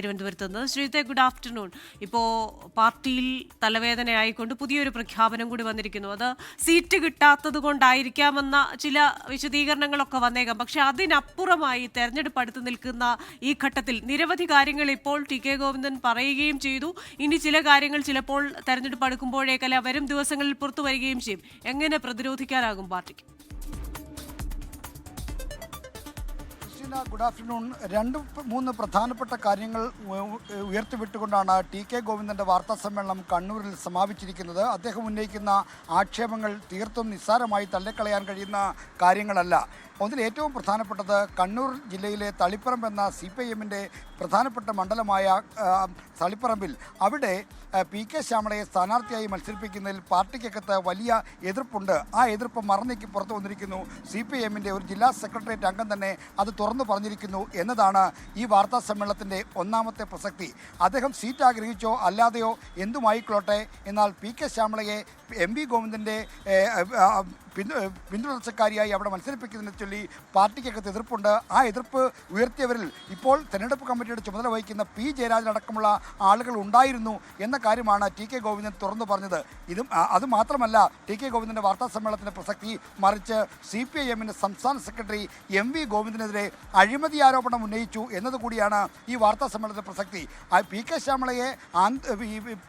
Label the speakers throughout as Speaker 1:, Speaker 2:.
Speaker 1: തിരുവനന്തപുരത്ത് നിന്ന് ശ്രീജിത്തെ, good afternoon. ഇപ്പോൾ പാർട്ടിയിൽ തലവേദനയായിക്കൊണ്ട് പുതിയൊരു പ്രഖ്യാപനം കൂടി വന്നിരിക്കുന്നു. അത് സീറ്റ് കിട്ടാത്തത് കൊണ്ടായിരിക്കാമെന്ന ചില വിശദീകരണങ്ങളൊക്കെ വന്നേക്കാം. പക്ഷെ അതിനപ്പുറമായി തെരഞ്ഞെടുപ്പ് അടുത്ത് നിൽക്കുന്ന ഈ ഘട്ടത്തിൽ നിരവധി കാര്യങ്ങൾ ഇപ്പോൾ ടി.കെ. ഗോവിന്ദൻ പറയുകയും ചെയ്തു. ഇനി ചില കാര്യങ്ങൾ ചിലപ്പോൾ തെരഞ്ഞെടുപ്പ് അടുക്കുമ്പോഴേക്കല്ല വരും ദിവസങ്ങളിൽ പുറത്തു വരികയും ചെയ്യും. എങ്ങനെ പ്രതിരോധിക്കാനാകും പാർട്ടിക്ക്?
Speaker 2: Good afternoon. മൂന്ന് പ്രധാനപ്പെട്ട കാര്യങ്ങൾ ഉയർത്തിവിട്ടുകൊണ്ടാണ് ടി.കെ. ഗോവിന്ദൻ്റെ വാർത്താ സമ്മേളനം കണ്ണൂരിൽ സമാപിച്ചിരിക്കുന്നത്. അദ്ദേഹം ഉന്നയിക്കുന്ന ആക്ഷേപങ്ങൾ തീർത്തും നിസ്സാരമായി തള്ളിക്കളയാൻ കഴിയുന്ന കാര്യങ്ങളല്ല. അതിൽ ഏറ്റവും പ്രധാനപ്പെട്ടത് കണ്ണൂർ ജില്ലയിലെ തളിപ്പറമ്പ് എന്ന CPIM-ൻ്റെ പ്രധാനപ്പെട്ട മണ്ഡലമായ തളിപ്പറമ്പിൽ അവിടെ പി.കെ. ശ്യാമളയെ സ്ഥാനാർത്ഥിയായി മത്സരിപ്പിക്കുന്നതിൽ പാർട്ടിക്കകത്ത് വലിയ എതിർപ്പുണ്ട്. ആ എതിർപ്പ് മറന്നേക്ക് പുറത്തു വന്നിരിക്കുന്നു. CPIM-ൻ്റെ ഒരു ജില്ലാ സെക്രട്ടേറിയറ്റ് അംഗം തന്നെ അത് തുറന്നു പറഞ്ഞിരിക്കുന്നു എന്നതാണ് ഈ വാർത്താ സമ്മേളനത്തിൻ്റെ ഒന്നാമത്തെ പ്രസക്തി. അദ്ദേഹം സീറ്റ് ആഗ്രഹിച്ചോ അല്ലാതെയോ എന്തുമായിക്കൊള്ളട്ടെ, എന്നാൽ പി.കെ. ശ്യാമളയെ MP ഗോവിന്ദൻ്റെ പിന്തുടർച്ചക്കാരിയായി അവിടെ മത്സരിപ്പിക്കുന്നതിനെ ചൊല്ലി പാർട്ടിക്കകത്ത് എതിർപ്പുണ്ട്. ആ എതിർപ്പ് ഉയർത്തിയവരിൽ ഇപ്പോൾ തെരഞ്ഞെടുപ്പ് കമ്മിറ്റിയുടെ ചുമതല വഹിക്കുന്ന P. ജയരാജൻ അടക്കമുള്ള ആളുകൾ ഉണ്ടായിരുന്നു എന്ന കാര്യമാണ് ടി.കെ. ഗോവിന്ദൻ തുറന്നു പറഞ്ഞത്. അതുമാത്രമല്ല ടി.കെ. ഗോവിന്ദൻ്റെ വാർത്താ സമ്മേളനത്തിൻ്റെ പ്രസക്തി, മറിച്ച് CPIM-ൻ്റെ സംസ്ഥാന സെക്രട്ടറി MV ഗോവിന്ദനെതിരെ അഴിമതി ആരോപണം ഉന്നയിച്ചു എന്നതുകൂടിയാണ് ഈ വാർത്താ സമ്മേളനത്തിൻ്റെ പ്രസക്തി. പി.കെ. ശ്യാമളയെ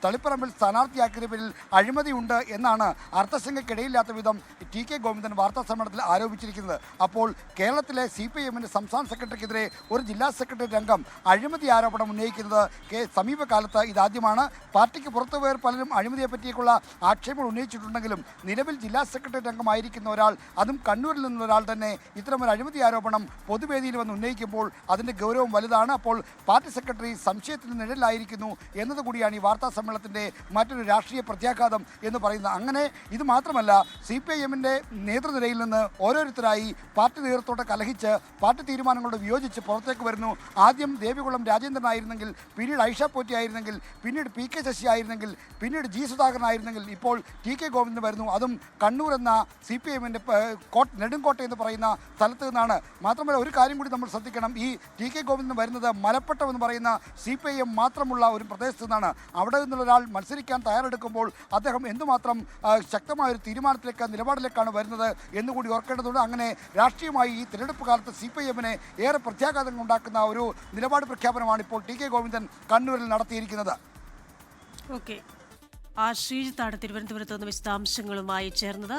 Speaker 2: തളിപ്പറമ്പിൽ സ്ഥാനാർത്ഥിയാക്കിയതിന് പേരിൽ അഴിമതിയുണ്ട് എന്നാണ് അർത്ഥശങ്കയ്ക്കിടയില്ലാത്ത വിധം ടി.കെ. ഗോവിന്ദൻ വാർത്താ സമ്മേളനത്തിൽ ആരോപിച്ചിരിക്കുന്നത്. അപ്പോൾ കേരളത്തിലെ CPIM-ൻ്റെ സംസ്ഥാന സെക്രട്ടറിക്കെതിരെ ഒരു ജില്ലാ സെക്രട്ടറി അംഗം അഴിമതി ആരോപണം ഉന്നയിക്കുന്നത് സമീപകാലത്ത് ഇതാദ്യമാണ്. പാർട്ടിക്ക് പുറത്തുപോയവർ പലരും അഴിമതിയെ പറ്റിയുള്ള ആക്ഷേപങ്ങൾ ഉന്നയിച്ചിട്ടുണ്ടെങ്കിലും നിലവിൽ ജില്ലാ സെക്രട്ടറി അംഗമായിരിക്കുന്ന ഒരാൾ, അതും കണ്ണൂരിൽ നിന്നുള്ള ഒരാൾ തന്നെ ഇത്തരമൊരു അഴിമതി ആരോപണം പൊതുവേദിയിൽ വന്ന് ഉന്നയിക്കുമ്പോൾ അതിൻ്റെ ഗൗരവം വലുതാണ്. അപ്പോൾ പാർട്ടി സെക്രട്ടറി സംശയത്തിന് നിഴലിലായിരിക്കുന്നു എന്നതുകൂടിയാണ് ഈ വാർത്താ സമ്മേളനത്തിൻ്റെ മറ്റൊരു രാഷ്ട്രീയ പ്രത്യാഘാതം എന്ന് പറയുന്നത്. അങ്ങനെ ഇത് മാത്രമല്ല, CPIM-ൻ്റെ നേതൃനിരയിൽ നിന്ന് ഓരോരുത്തരായി പാർട്ടി നേതൃത്വത്തോടെ കലഹിച്ച് പാർട്ടി തീരുമാനങ്ങളോട് വിയോജിച്ച് പുറത്തേക്ക് വരുന്നു. ആദ്യം ദേവികുളം രാജേന്ദ്രനായിരുന്നെങ്കിൽ, പിന്നീട് ഐഷ പോറ്റി ആയിരുന്നെങ്കിൽ, പിന്നീട് P.K. ശശി ആയിരുന്നെങ്കിൽ, പിന്നീട് G. സുധാകരൻ ആയിരുന്നെങ്കിൽ, ഇപ്പോൾ ടി.കെ. ഗോവിന്ദൻ വരുന്നു. അതും കണ്ണൂർ എന്ന CPIM-ൻ്റെ നെടുങ്കോട്ട എന്ന് പറയുന്ന സ്ഥലത്ത് നിന്നാണ്. മാത്രമല്ല ഒരു കാര്യം കൂടി നമ്മൾ ശ്രദ്ധിക്കണം, ഈ ടി.കെ. ഗോവിന്ദൻ വരുന്നത് മലപ്പട്ടം എന്ന് പറയുന്ന CPIM മാത്രമുള്ള ഒരു പ്രദേശത്തു നിന്നാണ്. അവിടെ നിന്നുള്ള ഒരാൾ മത്സരിക്കാൻ തയ്യാറെടുക്കുമ്പോൾ അദ്ദേഹം എന്തുമാത്രം ശക്തമായൊരു തീരുമാനത്തിലേക്ക്, നിലപാടിലേക്കാണ് വരുന്നത് എന്നുകൂടി ഓർക്കേണ്ടതുണ്ട്. അങ്ങനെ രാഷ്ട്രീയമായി ഈ തിരഞ്ഞെടുപ്പ് കാലത്ത് CPIM-ന് ഏറെ പ്രത്യാഘാതങ്ങൾ ഉണ്ടാക്കുന്ന ഒരു നിലപാട് പ്രഖ്യാപനമാണ് ഇപ്പോൾ ടി.കെ. ഗോവിന്ദൻ കണ്ണൂരിൽ നടത്തിയിരിക്കുന്നത്.
Speaker 1: ഓക്കെ, ശ്രീജിത്താണ് തിരുവനന്തപുരത്ത് നിന്ന് വിശദാംശങ്ങളുമായി ചേർന്നത്.